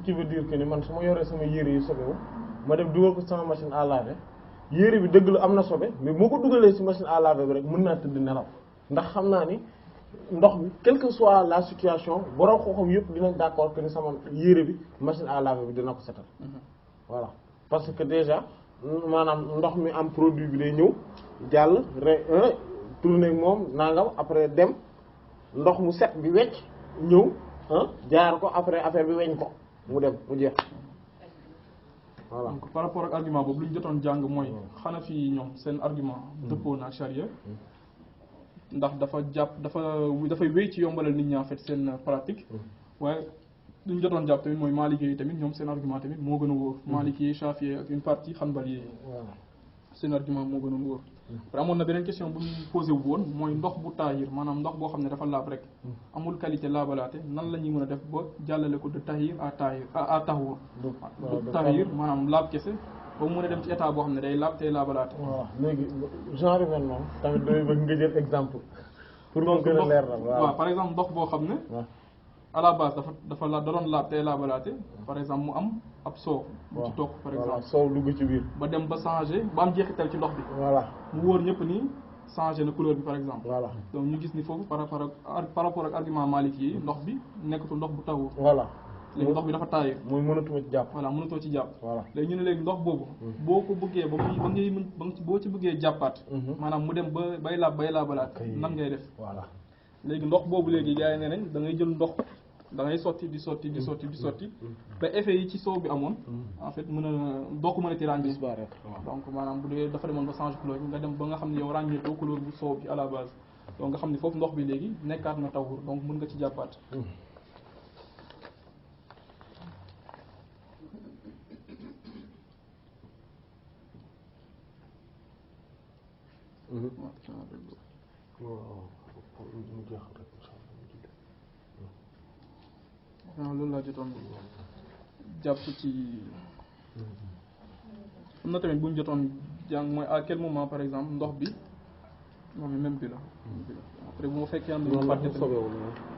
qui veut dire que ni man su ma yoree sama yére yu sobewu ma dem dugal ko sama machine à laver yére bi dëgg la am na sobe mais moo ko dugalee ci machine à laver bi rek mën naa tëdd nelaw ndax xam naa ni ndox mi quelle que soit la situation borom xooxam yëpp dinañ d'accord que ni sama yére bi machine à laver bi dina ko setal voilà parce que déjà maanaam ndox mi am produit bi day ñëw jàll tourner moom nangam après dem ndox mu set bi wecc ñëw jaar ko après affaire bi weñ ko mu dem mu jeex voilà. Donc par rapport ak argument boobu lu ñu jotoon jàng mooy Hanafi ñoom seen argument dëppoo na ak charia ndax dafay wéy ci yombalal nit ñi en fait seen pratique waaye lu ñu jotoon jàpp tamit mooy Maliki yi tamit ñoom seen argument tamit moo gën a wóor Maliki yi Shafi'i ak une partie Hanbali yi seen argument moo gën a wóor après amoon na beneen question bu ñu posé wu woon mooy ndox bu taahir maanaam ndox boo xam ne dafa laab rek amul qualité laabalaate nan la ñuy mën a def ba jàllale ko de tahir à tahur de tahir maanaam laab kese ba mu mën a dem ci état boo xam ne day laab tey laabalaate waaw léegi genre yu mel noonu tamit damay bëgg nga jël exemple pour nga gën a leer waaw par exemple ndox boo xam ne à la base dafa da doon laab tey laabalaate par exemple mu am ab soow bu ci toog par exemple soow dugg ci biir ba dem ba changé ba am jeexital ci ndox bi voilà mu wóor ñëpp ni changé na couleur bi par exemple voilà donc ñu gis ni foofu par rapport ak argument Maliki yi ndox bi nekkatul ndox bu tawur voilà léegi ndox bi dafa taayir mooy mënatuma ci jàpp voilà mënatoo ci jàpp voilà léegi ñu ne léegi ndox boobu boo ko bëggee boo ci bëggee jàppaat maanaam mu dem bay laabalaat nan ngay def voilà léegi ndox boobu léegi gars yi nee nañ da ngay jël ndox da ngay sotti di sotti ba effet yi ci soow bi amoon en fait mën a doo ko mën a ti ràññee donc maanaam bu dee dafa demoon ba changer couleur bi nga dem ba nga xam ne yow ràññee doo couleur bu soow bi à la base donc nga xam ne foofu ndox bi léegi nekkaat na tawur donc mën nga ci jàppaat waaw loolu laa jotoon jàpp ci am na tamit bu ñu jotoon jàng mooy à quel moment par exemple ndox bi moom même bi la après bu ma fekkee am na fàtte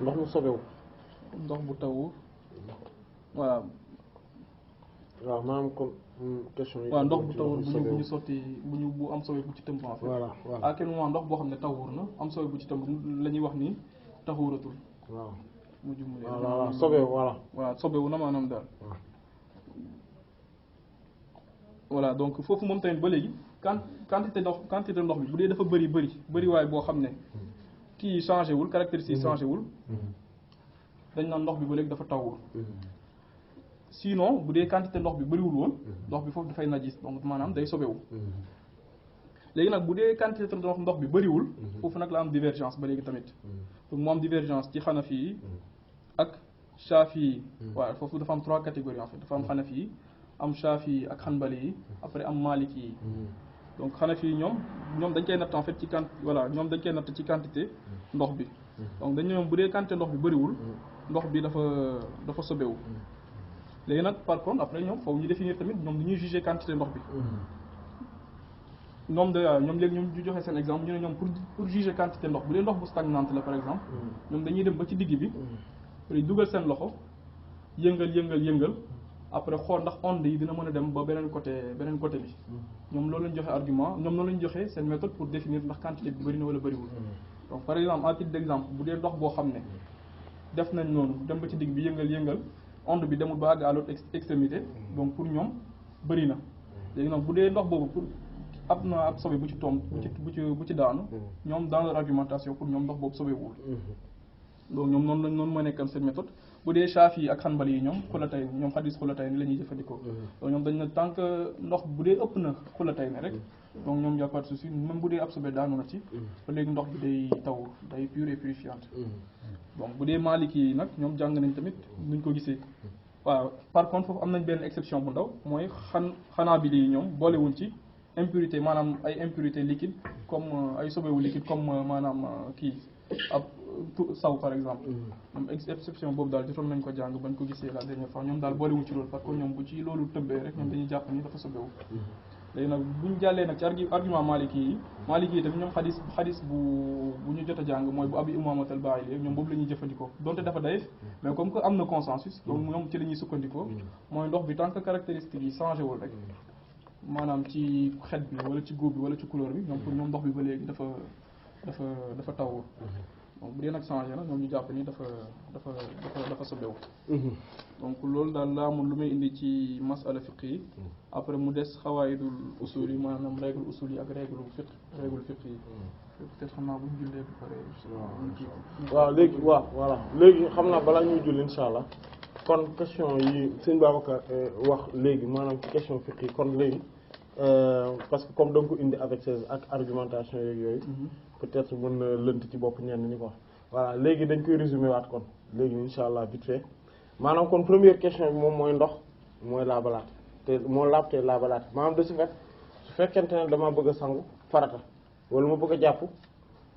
ndox mu sobewu ndox bu tawu voilà waaw maanaam comme question yi waaw ndox bu tawur bu ñu sotti bu am sobe bu ci tëmb en fait voilà à quel moment ndox boo xam ne tawur na am sobe bu ci tëmb la ñuy wax ni taxuratul waaw mu jumlee voilà sobewu voilà sobewu na maanaam daal voilà donc foofu moom tamit ba léegi quantité ndox bi bu dee dafa bëri waaye boo xam ne kii changé wul caractéristique changé wul dañ naan ndox bi ba léegi dafa tawur sinon bu dee quantité ndox bi bëriwul woon ndox bi foofu dafay najis donc maanaam day sobewu léegi nag bu dee quantité ndox bi bëriwul foofu nag la am divergence ba léegi tamit donc mu am divergence ci Hanafi yi ak Shafi yi waaw foofu dafa am 3 catégories en fait dafa am Hanafi yi am Shafi yi ak Hanbali yi après am Maliki yi donc Hanafi yi ñoom dañ koy natt en fait ñoom dañ koy natt ci quantité ndox bi donc dañ ñoom bu dee quantité ndox bi bëriwul ndox bi dafa sobewu léegi nag par contre après ñoom foofu ñu définir tamit ñoom dañuy juger quantité ndox bi ñoom léegi ñoom ñu joxe seen exemple ñu ne ñoom pour juger quantité ndox bu dee ndox bu stagnante la par exemple ñoom dañuy dem ba ci digg bi dugal seen loxo yëngal après xool ndax onde yi dina mën a dem ba beneen côté bi ñoom loolu lañ joxe argument ñoom loolu lañ joxe seen méthode pour définir ndax quantité bi bëri na wala bëriwul donc par exemple à titre d'exemple bu dee ndox boo xam ne def nañ noonu dem ba ci digg bi yëngal onde bi demul ba àgg à l'autre extrémité donc pour ñoom bëri na léegi nag bu dee ndox boobu pour ab sobe bu ci tomb bu ci daanu ñoom dans leur argumentation pour ñoom ndox boobu sobewul donc ñoom noonu mooy nekkam seen méthode bu dee Shafi yi ak Hanbali yi ñoom xulatay ñoom xadis xulatay ni la ñuy jëfandikoo donc ñoom dañ na tant que ndox bu dee ëpp na xulatay ne rek donc ñoom y a pas de souci même bu dee ab sobe daanu na ci ba léegi ndox bi day taw day pure et purifiante donc bu dee Maliki yi nag ñoom jàng nañ tamit nuñ ko gisee waaw par contre foofu am nañ benn exception bu ndaw mooy Hanabili yi ñoom boolewuñ ci impurité maanaam ay impurité liquide comme ay sobewu liquide comme maanaam kii ab saw par exemple ñoom exception boobu daal jotoon nañ ko jàng bañ ko gisee la dernière fois ñoom daal boolewuñ ci loolu parce que ñoom bu ci loolu tëbbee rek ñoom dañuy jàpp ni dafa sobewu léegi nag bu ñu jàllee nag ci argument maliki yi tamit ñoom xadis bu ñu jot a jàng mooy bu Abi Umaama al-Baahili ñoom boobu la ñuy jëfandikoo donte dafa dayif mais comme que am na consensus donc ñoom ci la ñuy sukkandikoo mooy ndox bi tant que caractéristique yi changé wul rek maanaam ci xet bi wala ci góob bi wala ci couleur bi ñoom pour ñoom ndox bi ba léegi dafa tawul donc bu dee nag changé na ñoom ñu jàpp ni dafa sobewu donc loolu daal laa amul lu may indi ci masala fiqh yi après mu des xawaayidul usul yi maanaam règle usul yi ak règle fiqh yi peut-être xam naa bu ñu jullee ba pare waaw léegi voilà léegi xam naa balaa ñuy julli insha allah kon question yi sëñ Babacar wax léegi maanaam ci question fiqh yi kon léegi parce que comme da nga ko indi avec ses ak argumentation yeeg yooyu peut-être mën na lënt ci bopp ñenn ñi ko voilà léegi dañ koy résumer waat kon léegi insha allah vite fait maanaam kon première question bi moom mooy ndox mooy laabalaat te moo laab te laabalaat maanaam de ce fait su fekkente ne dama bëgg a sangu farata wala ma bëgg a jàpp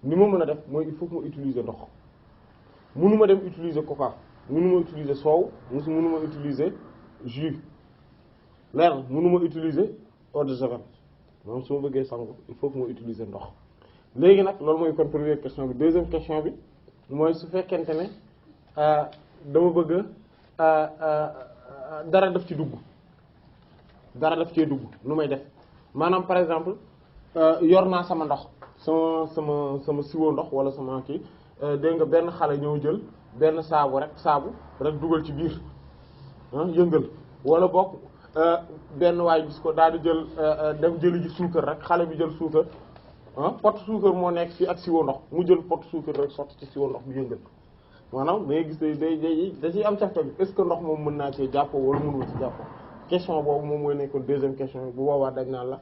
ni ma mën a def mooy il faut que ma utiliser ndox mënuma dem utiliser coca mënuma utiliser soow mënuma utiliser jus leer na mënuma utiliser eau de javel moom su ma bëggee sangu il faut que ma utiliser ndox léegi nag loolu mooy kon première question bi deuxième question bi mooy su fekkente ne dama bëgg dara daf ci dugg dara daf cee dugg nu may def maanaam par exemple yor naa sama ndox sama siwo ndox wala sama kii dégg nga benn xale ñëw jël benn saabu rek dugal ci biir yëngal wala bokk benn waay gis ko daal di jël dem jëli ji suukar rek xale bi jël suukar pot suukar moo nekk fii ak siwo ndox mu jël pot suukar rek sotti ci siwo ndox bi yëngal maanaam da ngay gis da ciy am cafta bi est-ce que ndox moom mën naa cee jàppoo wala mënul ci jàppoo question boobu moom mooy nekkoon deuxième question bu boobaa dañ naan la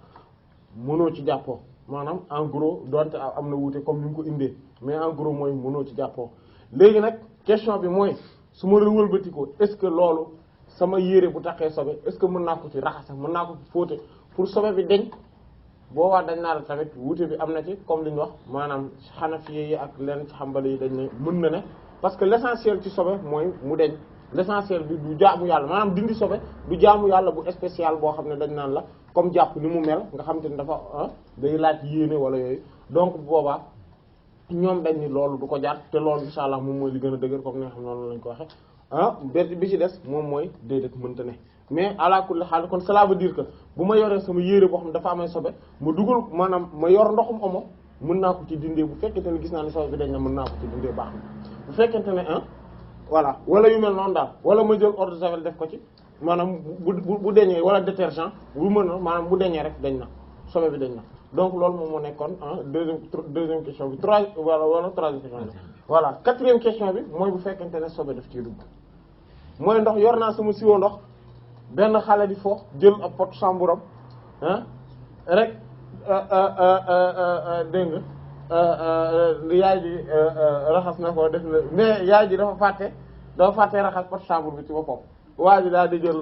mënoo ci jàppoo maanaam en gros donte am na wuute comme ni mu ko indee mais en gros mooy mënoo ci jàppoo léegi nag question bi mooy su ma wëlbatikoo est-ce que loolu sama yére bu taxee sobe est-ce que mën naa ko ci raxas mën naa ko ci fóote pour sobe bi deñ boobaa dañ naa la tamit wuute bi am na ci comme li ñu wax maanaam Hanafi yi ak lenn ci Hanbali yi dañ ne mën na ne parce que l'essentiel ci sobe mooy mu deñ l'essentiel bi du jaamu yàlla maanaam dindi sobe du jaamu yàlla bu spécial boo xam ne dañ naan la comme jàpp ni mu mel nga xam te ne dafa day laaj yéene wala yooyu donc boobaa ñoom dañ ni loolu du ko jaar te loolu insha allah moom mooy li gën a dëgër comme ni nga xam noonu lañ ko waxe bi ci des moom mooy déedéet mënta ne mais ala kulli haal kon cela veut dire que bu ma yoree sama yére boo xam ne dafa amay sobe ma dugal maanaam ma yor ndoxum omo mën naa ko ci dindee bu fekkente ne gis naa ne sobe bi dañ na mën naa ko ci dindee baax na bu fekkente ne voilà wala yu mel noonu daal wala ma jël eau de javel def ko ci maanaam bu deñee wala détergent bu mën na maanaam bu deñee rek dañ na sobe bi dañ na donc loolu moom moo nekkoon deuxième question bi wala troisième question bi voilà quatrième question bi mooy bu fekkente ne sobe daf ciy dugg mooy ndox yor naa sama siwo ndox benn xale di fo jël ab pot samburam rek dégg nga yaay ji raxas na ko def na mais yaay ji dafa fàtte raxas pot sambur bi ci boppam waa ji daal di jël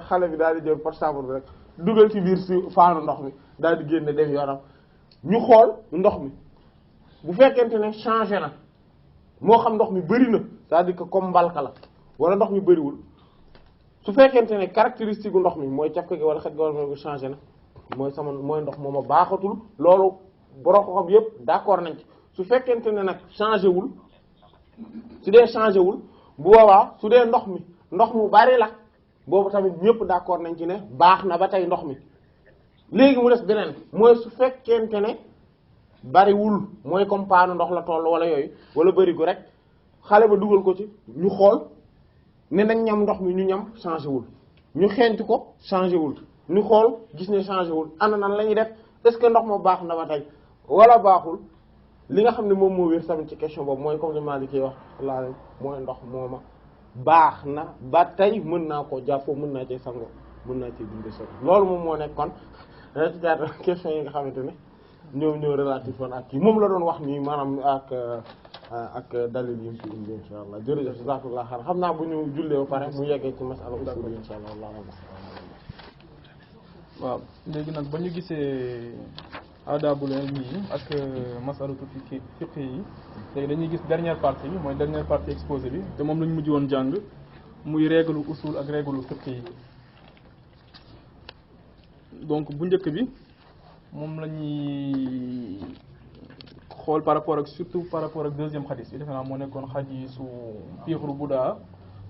xale bi daal di jël pot sambur bi rek dugal ci biir si faanu ndox mi daal di génne dem yoonam ñu xool ndox mi bu fekkente ne changé na moo xam ndox mi bëri na c'est-à-dire que comme mbalka la wala ndox mi bëriwul su fekkente ne caractéristique gu ndox mi mooy cafka gi wala xet gi wala mooy changé na mooy ndox mooma baaxatul loolu borom ko xam yépp d'accord nañ ci su fekkente ne nag changé wul su dee changé wul bu boobaa su dee ndox mu bari la boobu tamit ñëpp d'accord nañ ci ne baax na ba tey ndox mi léegi mu des beneen mooy su fekkente ne bariwul mooy comme paanu ndox la toll wala yooyu wala barigo rek xale ba dugal ko ci ñu xool ne nañ ñam ndox mi ñu ñam changé wul ñu xeeñtu ko changé wul ñu xool gis ne changé wul ana nan la ñuy def est-ce que ndox ma baax na ba tey wala baaxul li nga xam ne moom moo wér tamit ci question boobu mooy comme li Maliki wax laa mooy ndox mooma baax na ba tey mën naa koo jàppoo mën naa cee sangoo mën naa cee dindi so loolu moom moo nekk kon ci jaata question yi nga xamante ne ñoo relatif woon ak kii moom la doon wax nii maanaam ak dalil yi mu ci indi insha allah jërëjëf jazakallah xayran xam naa bu ñu jullee ba pare mu yeggee ci masala usul yi insha allah waaw léegi nag ba ñu gisee adabul ilmi yi ak masalatu fiqh yi léegi dañuy gis dernière partie bi mooy dernière partie exposé bi te moom lañu mujj woon jàng muy règle usul ak règle fiqh yi donc bu njëkk bi moom la ñuy xool par rapport ak surtout par rapport ak deuxième xadis bi defe naa moo nekkoon xadisu piixru Budaa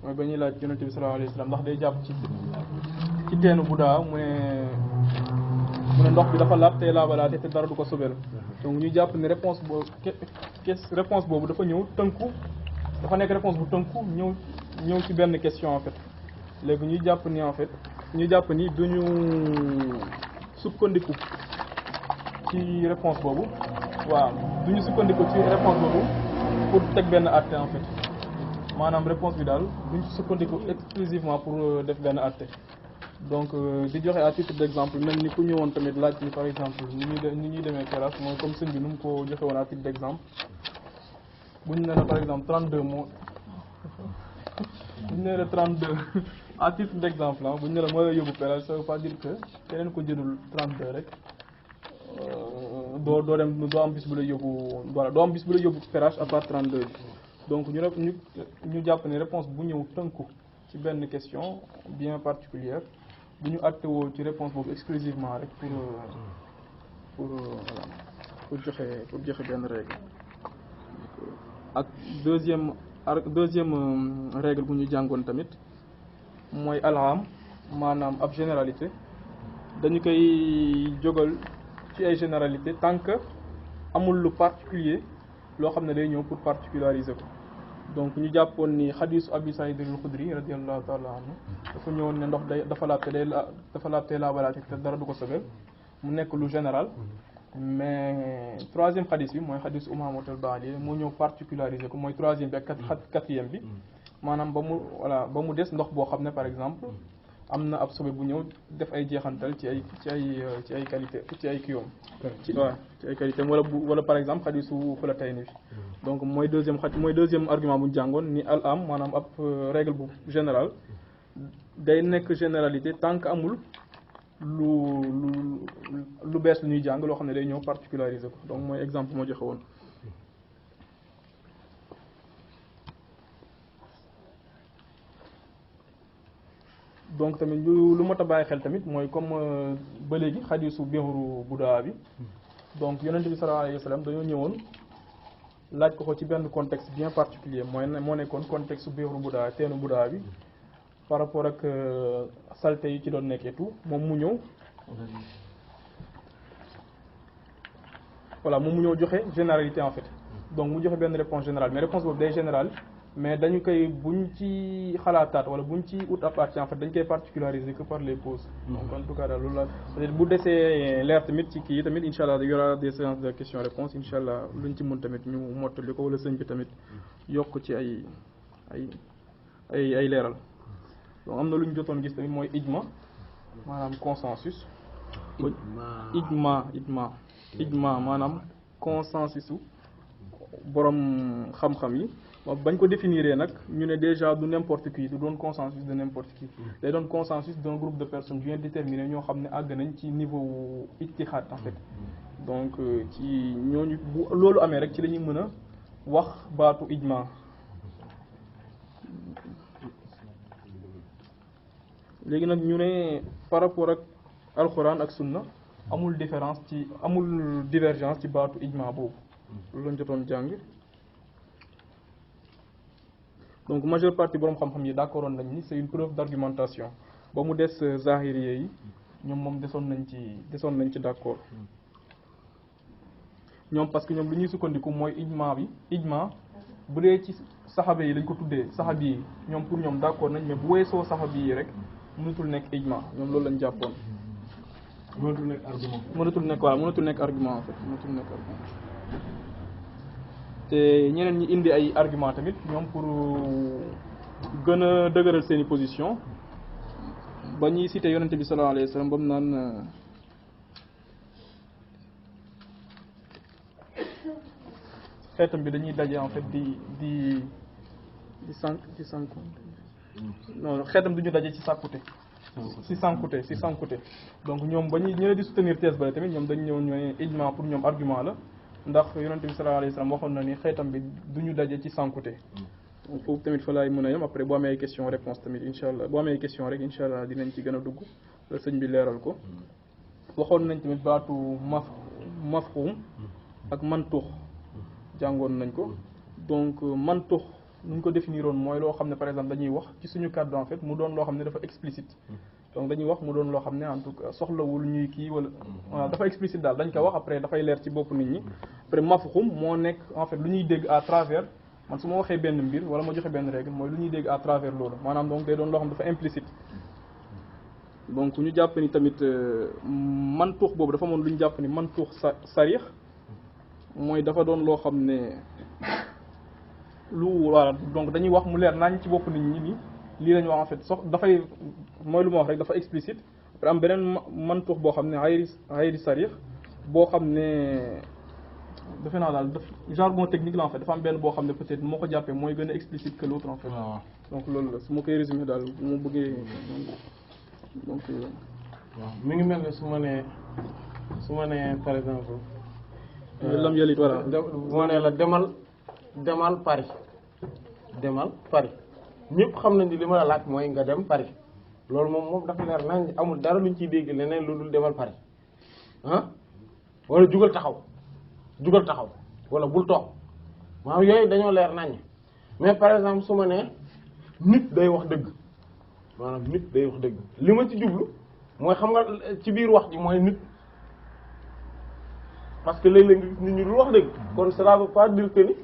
mooy ba ñuy laaj yonente bi sallallahu alayhi wa sallam ndax day jàpp ci teenu Budaa mu ne ndox bi dafa laab te laabalaate te dara du ko sobel donc ñu jàpp ni réponse boobu dafa ñëw tënku dafa nekk réponse bu tënku ñëw ci benn question en fait léegi ñuy jàpp ni duñu sukkandiku ci réponse boobu waaw duñu sukkandiku ci réponse boobu pour teg benn àtte en fait maanaam réponse bi daal duñu sukkandiku exclusivement pour def benn àtte donc di joxe à titre d'exemple mel ni ku ñëwoon tamit laaj ni par exemple ni ñuy demee terrasse mooy comme sëñ bi nu mu ko joxe woon à titre d'exemple bu ñu nee la par exemple 32 mots bu ñu nee la 32 à titre d'exemple bu ñu nee la moo lay yóbbu terrasse ça veut pas dire que keneen ko jëlul 32 rek doo am bis bu lay yóbbu voilà doo am bis bu lay yóbbu terrasse à part 32 bi donc ñu jàpp ne réponse bu ñëw tënku ci benn question bien particulière bu ñu àttewoo ci réponse boobu exclusivement rek pour joxe benn règle ak deuxième règle bu ñu jàngoon tamit mooy alham maanaam ab généralité dañu koy jógal ci ay généralité tant que amul lu particulier loo xam ne day ñëw pour particulariser ko donc ñu jàppoon ni xadisu Abi Saïd al-Khudri radiyallahu ta'ala anhu dafa ñëwoon ne ndox dafa laab te laabalaate te dara du ko sobel mu nekk lu général mais troisième xadis bi mooy xadisu Umaama al-Baali moo ñëw particulariser ko mooy troisième bi ak quatrième bi maanaam ba mu des ndox boo xam ne par exemple am na ab sobe bu ñëw def ay jeexantal ci ay qualité ci ay kiyoom ci ay qualité wala par exemple xadisu Xulatayni bi donc mooy deuxième argument bu ñu jàngoon ni al am maanaam ab règle bu général day nekk généralité tant que amul lu bees lu ñuy jàng loo xam ne day ñëw particulariser ko donc mooy exemple moo joxe woon donc tamit lu mat a bàyyi xel tamit mooy comme ba léegi xadisu biixru Budaa bi donc yonent bi sallallahu alayhi wa sallam dañoo ñëwoon laaj ko ci benn contexte bien particulier moo nekkoon contexte biixru Budaa teenu Budaa bi par rapport ak saleté yi ci doon nekk et tout moom mu ñëw joxe généralité en fait donc mu joxe benn réponse générale mais réponse boobu day générale mais dañu koy buñ ci xalaataat wala buñ ci ut à partir en fait dañ koy particulariser que par les causes donc en tout cas daal loolu la peut-être bu desee leer tamit ci kii tamit incha allah y aura des séances de questions réponses incha allah luñ ci mën tamit ñu mottali ko wala sëñ bi tamit yokk ci ay leeral donc am na lu ñu jotoon gis tamit mooy ijma maanaam consensus ijma maanaam consensus borom xam-xam yi bañ ko définir nag ñu ne déjà du n'importe qui du doon consensus de n'importe qui day doon consensus d'un groupe de personnes bien déterminé ñoo xam ne àgg nañ ci niveau ijtihad en fait donc ci ñooñu bu loolu amee rek ci la ñuy mën a wax baatu ijma léegi nag ñu ne par rapport ak alxuraan ak sunna amul divergence ci baatu ijma boobu loolu lañ jotoon jàng donc majeure partie boroom xam-xam yi d'accord nañ ni c'est une preuve d'argumentation ba mu des zahiriyé yi ñoom moom desoon nañ ci d'accord ñoom parce que ñoom li ñuy sukkandiku mooy ijma bu dee ci saxaaba yi lañ ko tuddee saxaabi yi ñoom pour ñoom d'accord nañ mais bu weesoo saxaabi yi rek mënatul nekk ijma ñoom loolu lañ jàppoon mënatul nekk argument en fait mënatul nekk argument te ñeneen ñi indi ay argument tamit ñoom pour gën a dëgëral seeni position ba ñuy cité yonente bi sallallahu alayhi wa sallam ba mu naan xeetam bi dañuy daje en fait di sànku non xeetam duñu daje ci sànkute donc ñoom ba ñuy ñëwee di soutenir thèse ba tamit ñoom dañu ñëw ñooy ijma pour ñoom argument la ndax yonente bi sallallahu alayhi wa sallam waxoon na ni xeetam bi duñu daje ci sànkute foofu tamit fa laay mën a yem après boo amee ay question réponse tamit incha allah boo amee ay question rek incha allah dinañ ci gën a dugg la sëñ bi leeral ko waxoon nañ tamit baatu mafhum ak mantuux jàngoon nañ ko. Donc mantuux nu ñu ko définiroon mooy loo xam ne par exemple dañuy wax ci suñu kàddu en fait mu doon loo xam ne dafa explicite. Donc dañuy wax mu doon loo xam ne en tout cas soxlawul ñuy kii wala voilà dafa explicite daal dañ ko wax après dafay leer ci bopp nit ñi. Après mafhum moo nekk en fait lu ñuy dégg à travers man su ma waxee benn mbir wala ma joxe benn règle mooy lu ñuy dégg à travers loolu maanaam donc day doon loo xam dafa implicite. Donc ñu jàpp ni tamit mantuux boobu dafa amoon lu ñu jàpp ni mantuux sarix mooy dafa doon loo xam ne lu voilà donc dañuy wax mu leer nañ ci bopp nit ñi ni lii lañu wax en fait dafay mooy lu ma wax rek dafa explicite. Après am beneen mantuux boo xam ne xayri sarix boo xam ne defe naa daal jargon technique la en fait dafa am benn boo xam ne peut-être moo ko jàppee mooy gën a explicite que l'autre en fait. Donc loolu la su ma koy résumer daal mu bëggee donc waaw mi ngi mel ne su ma nee par exemple. lam yalit voilà. bu ma nee la demal Paris ñëpp xam nañ ni li ma la laaj mooy nga dem Paris loolu moom dafa leer nañ amul dara luñ ciy dégg leneen lu dul demal Paris ah wala jugal taxaw wala bul toog maanaam yooyu dañoo leer nañ mais par exemple su ma nee nit day wax dëgg maanaam nit day wax dëgg li ma ci jublu mooy xam nga ci biir wax ji mooy nit parce que léeg-léeg nga gis nit ñi dul wax dëgg kon cela veut pas dire que ni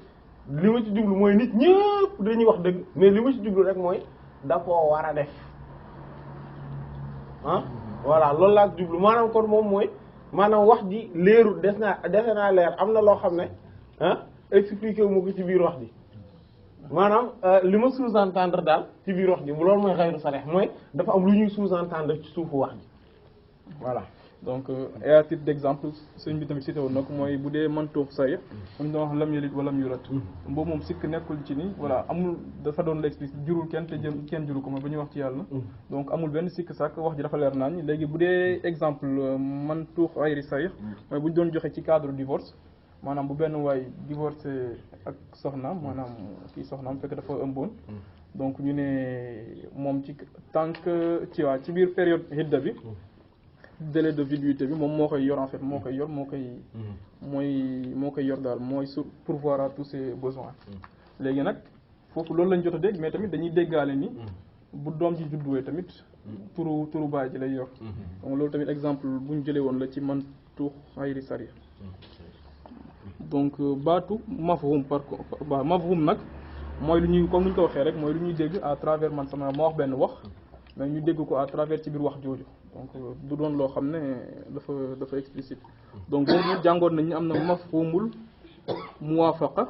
li ma ci jublu mooy nit ñëpp dañuy wax dëgg mais li ma ci jublu rek mooy da koo war a def ah voilà loolu laa ci jublu maanaam kon moom mooy maanaam wax ji leerul defe naa leer am na loo xam ne ah expliqué wu ma ko ci biir wax ji maanaam li ma sous-entendre daal ci biir wax ji loolu mooy xayru sarih mooy dafa am lu ñuy sous-entendre ci suufu wax ji voilà. Donc et à titre d'exemple sëñ bi tamit cité woon na ko mooy bu dee mantuux sarih ñu doon wax lam yalid wa lam yulad boobu moom sikk nekkul ci ni voilà amul dafa doon l'explicite jurul kenn te kenn juru ko mooy ba ñuy wax ci yàlla. Donc amul benn sikk sàkk wax ji dafa leer naañ léegi bu dee exemple mantuux xayri sarih mooy bu ñu doon joxe ci cadre divorce maanaam bu benn waay divorcé ak soxnaam maanaam kii soxnaam fekk dafa ëmboon donc ñu ne moom ci tant que ci biir période hidda bi délai de viduité bi moom moo koy yor en fait moo koy yor daal mooy pourvoir à tous ses besoins. Léegi nag foofu loolu lañ jot a dégg mais tamit dañuy déggaale ni bu doom ji judduwee tamit turu baay ji lay yor. Donc loolu tamit exemple bu ñu jëlee woon la ci mantuux xayri sarih. Donc baatu mafhum mafhum nag mooy lu ñuy comme ni ñu ko waxee rek mooy lu ñuy dégg à travers man sama ma wax benn wax mais ñu dégg ko à travers ci biir wax jooju donc du doon loo xam ne dafa explicite. Donc boobu jàngoon nañ ñu am na mafhumul muwaafaqa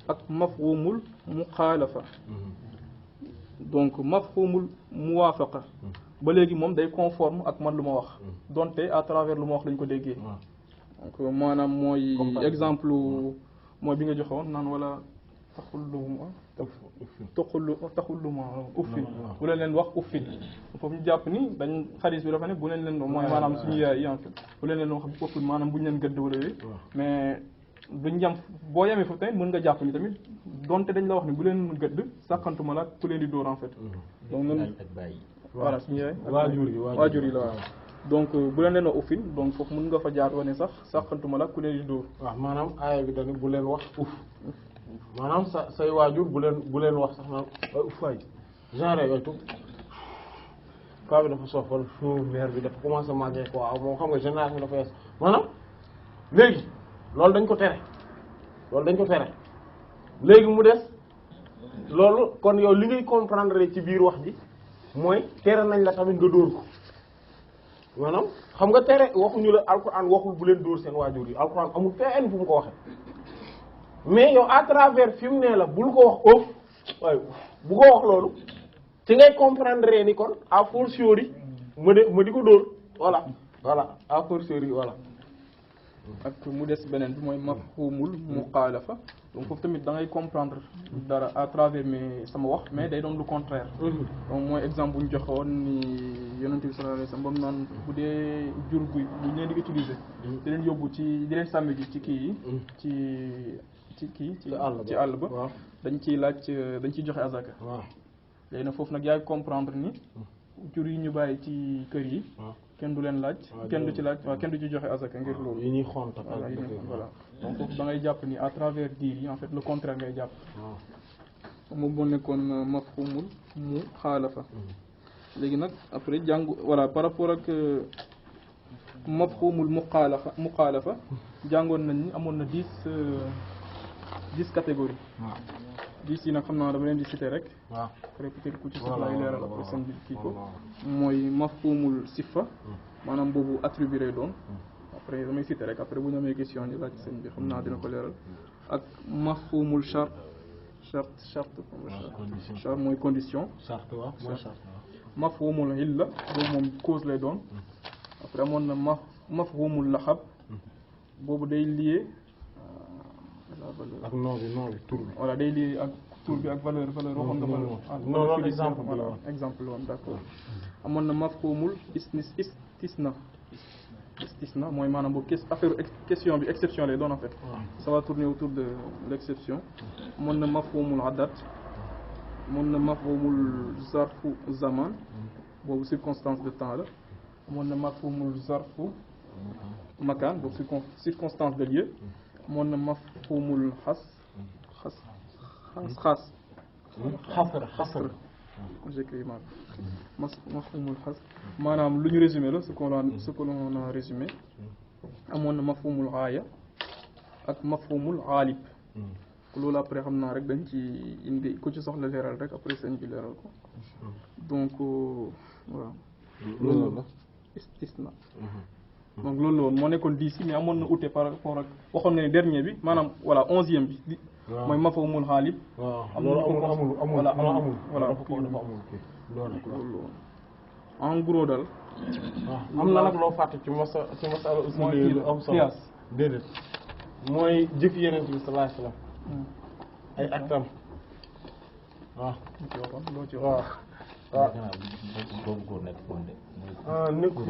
ak mafhumul muxaalafa. Donc mafhumul muwaafaqa ba léegi moom day conforme ak man lu ma wax donte à travers lu ma wax lañ ko déggee. Donc maanaam mooy exemple mooy bi nga joxoon naan wala taxulluma uffin bu leen wax uffin foofu ñu jàpp ni dañ xadis bi dafa ne bu leen mooy maanaam suñu yaay yi en fait bu leen wax uffin maanaam bu ñu leen gëdd wala yooyu mais duñ jam boo yemee foofu tamit mën nga jàpp ni tamit donte dañ la wax ni bu leen gëdd sàqantuma la ku leen di dóor en fait donc noonu voilà suñu yaay waajur yi la waaw donc bu leen wax uffin donc foofu mën nga fa jaar wane sax sàqantuma la ku leen di dóor waaw maanaam aaya bi dañu bu leen wax uff maanaam say waajur bu leen wax sax naan uffaay genre yooyu tout paa bi dafa soofal mère bi dafa commencé màggee quoi moom xam nga génération dafa yees maanaam léegi loolu dañ ko tere léegi mu des loolu kon yow li ngay comprendre ci biir wax ji mooy tere nañ la tamit nga dóor ko maanaam xam nga tere waxuñu la alxuraan waxul bu leen dóor seen waajur yi alxuraan amul fenn fu mu ko waxe mais yow à travers fi mu ne la bul ko wax ëf waaye bu ko wax loolu ci ngay comprendre ni kon à fortiori ma di ko dóor voilà à fortiori voilà. ak mu des beneen bi mooy mafhumul muxaalafa donc foofu tamit da ngay comprendre dara à travers sama wax mais day doon lu contraire. donc mooy exemple bu ñu joxoon ni yonent bi sallallahu alayhi wasallam ba mu naan bu dee jur gi bu ñu leen di utiliser. di leen yóbbu di leen sàmm ji ci kii yi ci àll ba dañ ciy joxe azaka. léegi nag foofu nag yaay comprendre ni jur yi ñu bàyyi ci kër yi kenn du leen laaj kenn du ci laaj waaw kenn du ci joxe azaka ngir loolu yi ñuy xont ak voilà donc foofu da ngay jàpp ni à travers diir yi en fait le contraire ngay jàpp moom moo nekkoon mafhumul muxaalafa léegi nag après jàngu voilà par rapport ak mafhumul muxaalafa jàngoon nañ ni amoon na 10 catégories 10 yi nag xam naa dama leen di citer rek après peut-être ku ci soxla leeral après seen bi kii ko mooy mafhumul sifa maanaam boobu attribut lay doon après damay citer rek après bu ñu amee question ñu laaj seen bi xam naa dina ko leeral ak mafhumul charte mooy condition mafhumul illa boobu moom cause lay doon après amoon na mafhumul laxab boobu day lié ak nom bi tur bi voilà day lié ak tur bi ak valeur waxoon nga valeur non exemple voilà exemple woon d'accord amoon na mafhumul istisna mooy maanaam boobu affaire question bi exception lay doon en fait ça va tourner autour de l'exception amoon na mafhumul adat amoon na mafhumul zarfu zaman boobu circonstance de temps la amoon na mafhumul zarfu makaan boobu circonstance de lieu amoon na mafhumul xasr j'écris mal mafhumul xasr maanaam lu ñu résumé la ce que l'on a résumé amoon na mafhumul aaya ak mafhumul aalib loolu après xam naa rek dañ ci indi ku ci soxla leeral rek après seen bi leeral ko donc waaw loolu la istisna donc loolu la woon moo nekkoon 10 mais amoon na ute par rapport ak waxoon nga ne dernier bi maanaam voilà 11e bi mooy mafhumul xaalib amul voilà loolu en gros daal am na nag loo fàtte ci masala usuli lu am solo déedéet mooy jëf yeneen bi sallallahu alayhi wasallam ay actam waaw boobu góor nekk woon de. nekku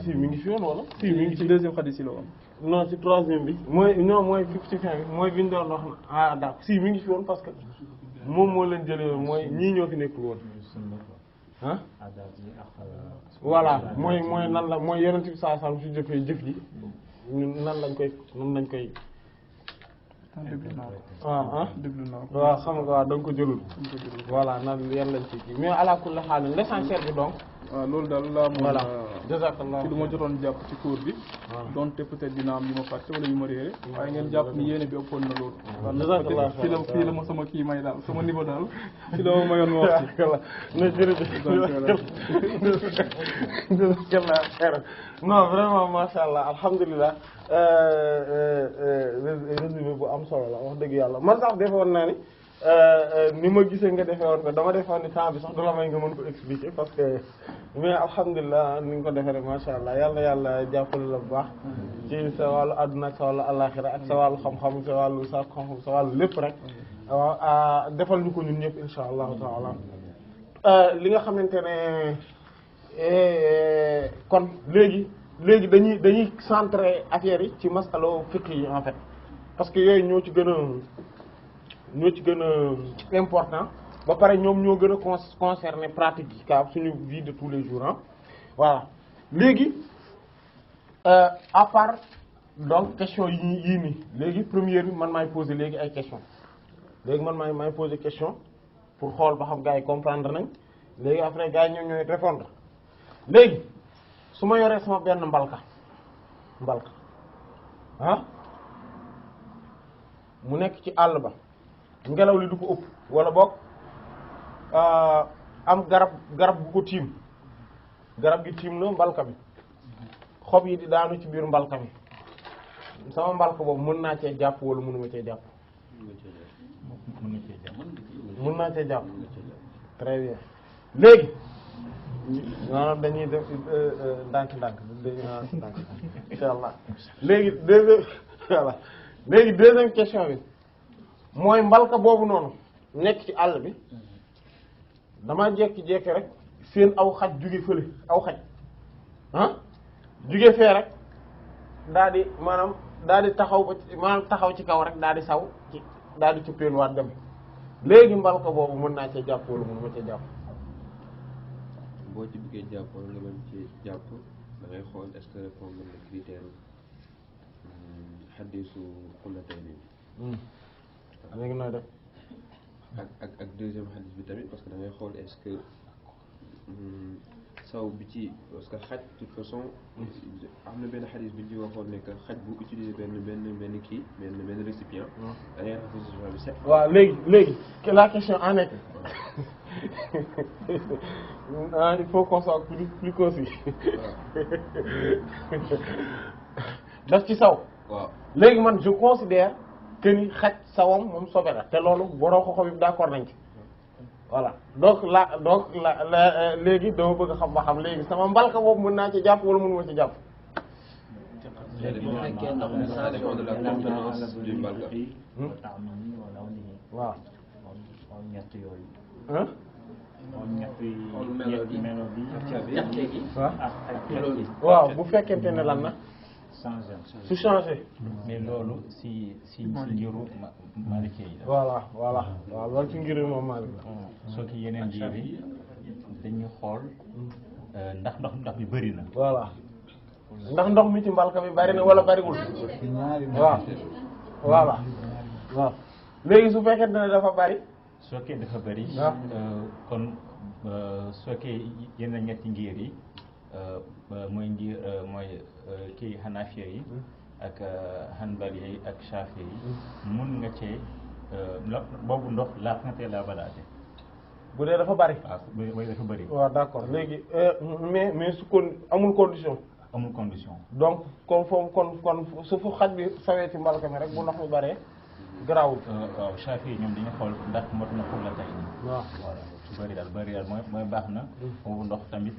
si mi ngi fi woon wala si mi ngi ci deuxième xadis yi la woon non ci troisième bi mooy ci fin bi mooy bi ñu doon wax d'accord si mi ngi fi woon parce que moom moo leen jëlee woon mooy ñii ñoo fi nekkul woon voilà mooy nan la mooy yonent bi sallallahu alayhi wasallam su jëfee jëf ji nan lañ koy déglu naa ko waaw xam nga waaw da nga ko jëlul voilà nan yan lañ ci kii mais ala kulli haal l'essentiel bi donc waaw loolu daal laa moom voilà jazakallah ci lu ma jotoon jàpp ci cours bi donte peut-être dina am yu ma fàtte wala yu ma réere waaye ngeen jàpp ni yéene bi ëppoon na loolu jazakallah fii la ma sama kii may daal sama niveau daal fii la ma mayoon ma wax ci na jërëjëf jazakallah xeyran non vraiment masha Allah alhamdulillah résumé bu am solo la wax dëgg yàlla man sax defoon naa ni ma gisee nga defee woon ko dama defoon ni temps bi sax du la may nga mën ko expliquer parce que mais alhamdulilah ni nga ko defee rek masha Allah yàlla jàppale la bu baax ci sa wàllu àdduna ak sa wàllu àllaxira ak sa wàllu xam-xam sa wàllu saako xam-xam sa wàllu lépp rek waaw defal ñu ko ñun ñëpp insha allahu taala li nga xamante ne kon léegi dañuy centrer affaire yi ci masalo fiqh yi en fait parce que yooyu ñoo ci gën a important ba pare ñoom ñoo gën a concerner pratique yi ka suñu vie de tous les jours ah voilà léegi à part donc question yii nii léegi première bi man maay poser léegi ay question léegi man maay poser question pour xool ba xam gars yi comprendre nañ léegi après gars yi ñoom ñooy répondre léegi su ma yoree sama benn mbalka ah mu nekk ci àll ba ngelaw li du ko ëpp wala boog am garab bu ko tiim garab gi tiim na mbalka bi xob yi di daanu ci biir mbalka mi sama mbalka boobu mën naa cee jàpp wala mënuma cee jàpp mën naa cee jàpp très bien léegi maanaam dañuy def ndànk-ndànk insha Allah léegi deuxième question bi mooy mbalka boobu noonu nekk ci àll bi dama jekki-jekki rek seen aw xaj jóge fële aw xaj jóge fee rek daal di maanaam daal di taxaw ba maanaam taxaw ci kaw rek daal di saw ci daal di cëppeenwaat dem léegi mbalka boobu mën naa cee jàpp wala mën ma cee jàpp boo ci bëggee jàpp wala nga mën ci jàpp da ngay xool est-ce que répondre na critère xaddisu xullatayni bi. léegi nooy def. ak deuxième xaddis bi tamit parce que da ngay xool est-ce que saw bi ci parce que xaj de toute façon am na benn xaddis bi ñu ci waxoon ne que xaj bu utiliser benn kii benn récipient. da ngay raxas bi set. waaw léegi la question en est il faut qu'on soit plus concis. daf ci saw. waaw léegi man je considère que ni xaj sawam moom sobe la te loolu borom xoxo bi d'accord nañ ci. voilà donc léegi dama bëgg a xam ba xam léegi sama mbalka boobu mën naa ci jàpp wala mënuma ci jàpp. ça dépend de la contenance du mbalka. waaw. ñett yooyu. ah. waaw bu fekkente ne lan na. su changé. mais loolu si ngiru Maliki yi. voilà waaw loolu ci ngiru moom Malik la. soo ki yeneen jiir yi dañuy xool ndax ndox bi bëri na. voilà ndax ndox mi ci mbalka bi bari na wala bariwul. waaw voilà waaw léegi su fekkente ne dafa bari. soo kee dafa bëri. kon soo kee yeneen ñetti ngir yi mooy ngir mooy kii Hanafiya yi ak Hanbali yi ak Shafi yi mun nga cee boobu ndox laaf nga tee laa balaate. bu dee dafa bari. waaw bu dee dafa bëri. waaw d'accord léegi mais su kon amul condition. amul condition. donc kon foofu kon su fu xaj bi sawee ci mbalka mi rek bu ndox mi baree garaawul. waaw Shafi yi ñoom dañu xool ndax mot na pour la tay nii. waaw voilà su bëri daal mooy baax na. foofu ndox tamit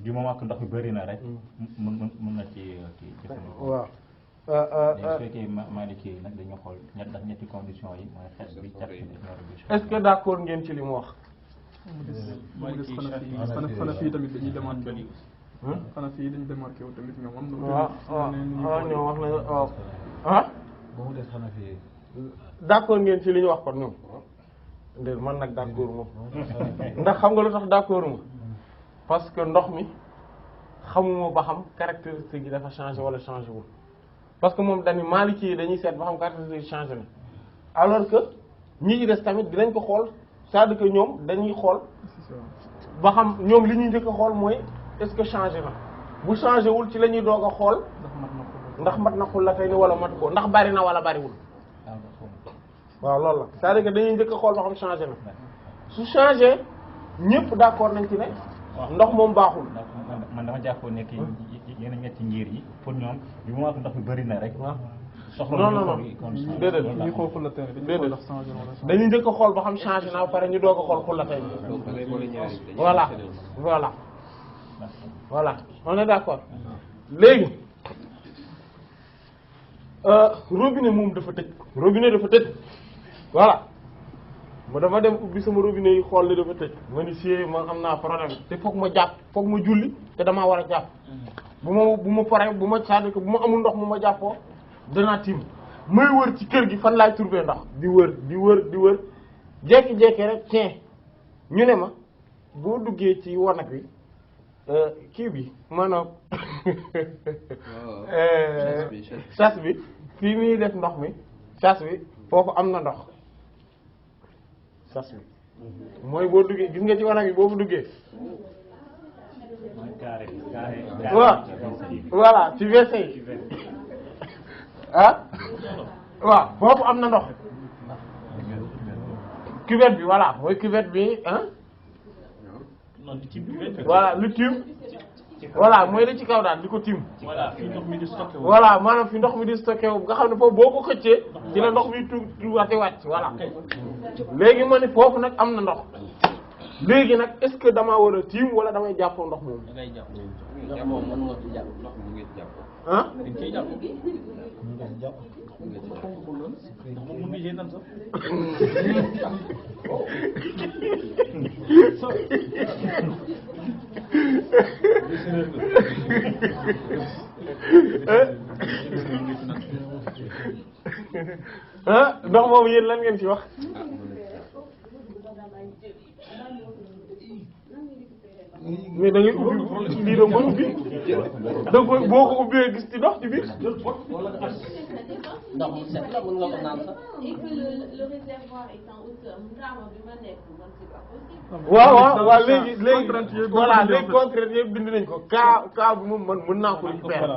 du moment que ndox bi bëri na rek. mun na ci jëfandikoo. waaw. léegi su fekkee Maliki yi nag dañu xool ndax ñetti conditions yi mooy xet bi cat bi. est-ce que d'accord ngeen ci li mu wax. mooy des Hanafi yi tamit dañuy démarqué wu. Hanafi yi dañuy démarqué wu tamit ñoom am na. waaw ñoom wax nañu waaw ah. ba mu des Hanafi yi. d'accord ngeen ci li ñu wax kon ñoom. ndér man nag d'accord moom ndax xam nga lu tax d'accord ma parce que ndox mi xamuma ba xam caractéristique yi dafa changé wala changé wul parce que moom dañu Maliki yi dañuy seet ba xam caractéristique yi changé na alors que ñi ci des tamit dinañ ko xool c'est-à-dire que ñoom dañuy xool ba xam ñoom li ñuy njëkk a xool mooy est-ce que changé na bu changé wul ci la ñuy doog a xool ndax mat na xul la tey ni wala mat ko ndax bari na wala bariwul waaw loolu la c'est-à-dire que dañuy njëkk a xool ba xam changé na su changé ñëpp d'accord nañ ci ne ndox moom baaxul. man dama jàppoon ne yeneen ñetti ngir yi pour ñoom du moment que ndox bi bëri na rek. soxla non déedéet ñu xool xul la tey dañuy xool ndax changé na wala dañuy njëkk a xool ba xam changé na ba pare ñu doog a xool xul la tey donc da ngay boole ñaari yi. voilà on est d'accord léegi robinet moom dafa tëj voilà ma dama dem ubbi sama robinet yi xool li dafa tëj ma ni sie man am naa problème te foog ma jàpp foog ma julli te damaa war a jàpp bu ma paree bu ma c'est-à-dire que bu ma amul ndox mu ma jàppoo danaa tiim may wër ci kër gi fan laay trouver ndox di wër jekki-jekki rek tiens ñu ne ma boo duggee ci wanag wi kii bi maanaam chasse bi fii muy def ndox mi chasse bi foofu am na ndox chasse bi mooy boo duggee gis nga ci wanag bi boo fa duggee waaw voilà ci WC yi ah waaw foofu am na ndox cuvette bi voilà mooy cuvette bi ah voilà lu tiim voilà mooy li ci kaw daal di ko tiim voilà maanaam fi ndox mi di stocké wu nga xam ne foofu boo ko xëccee ci la ndox mi tu wàcc voilà léegi ma ne foofu nag am na ndox léegi nag est-ce que damaa war a tiim wala damay jàppoo ndox moom ah ndox moom yéen lan ngeen ci wax mais da ngay ubbi lii da nga koy ubbi da nga koy boo ko ubbee gis ci ndox ci biir. ndox mu set la mën nga ko naan sax. Et que le réservoir est en hauteur. Ndrama bi ma nekk man c'est pas possible. waaw léegi voilà léegi contrainte yëpp bind nañ ko cas bi moom man mën naa ko récupérer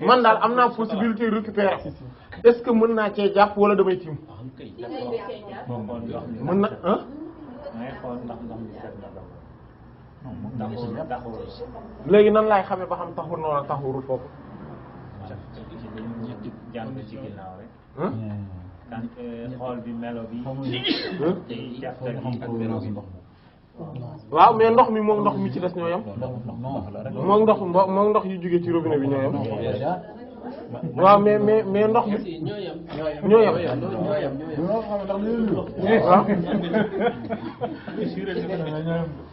man daal am naa possibilité récupérer ko est-ce que mën naa cee jàpp wala damay tiim. mën na ah. léegi nan laay xamee ba xam taxur na wala taxurul foofu. jàng ci ginnaaw rek. kan xool bi melo bi. waaw mais ndox mi moom ndox mi ci des ñoo yam. moom ndox yu jógee ci robinet bi ñoo yam. waaw mais ndox mi ñoo yam.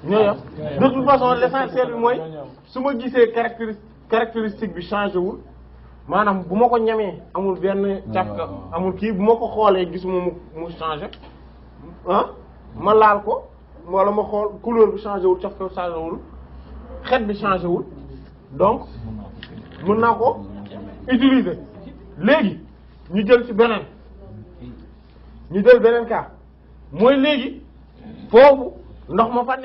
ñoo yam de toute façon l'essentiel bi mooy su ma gisee caractéristique bi changé wul maanaam bu ma ko ñamee amul benn càpka amul kii bu ma ko xoolee gisuma mu changé ah ma laal ko wala ma xool couleur bi changé wul càpka changé wul xet bi changé wul donc mën naa ko utiliser léegi ñu jël ci beneen cas mooy léegi foofu ndox ma fa nekk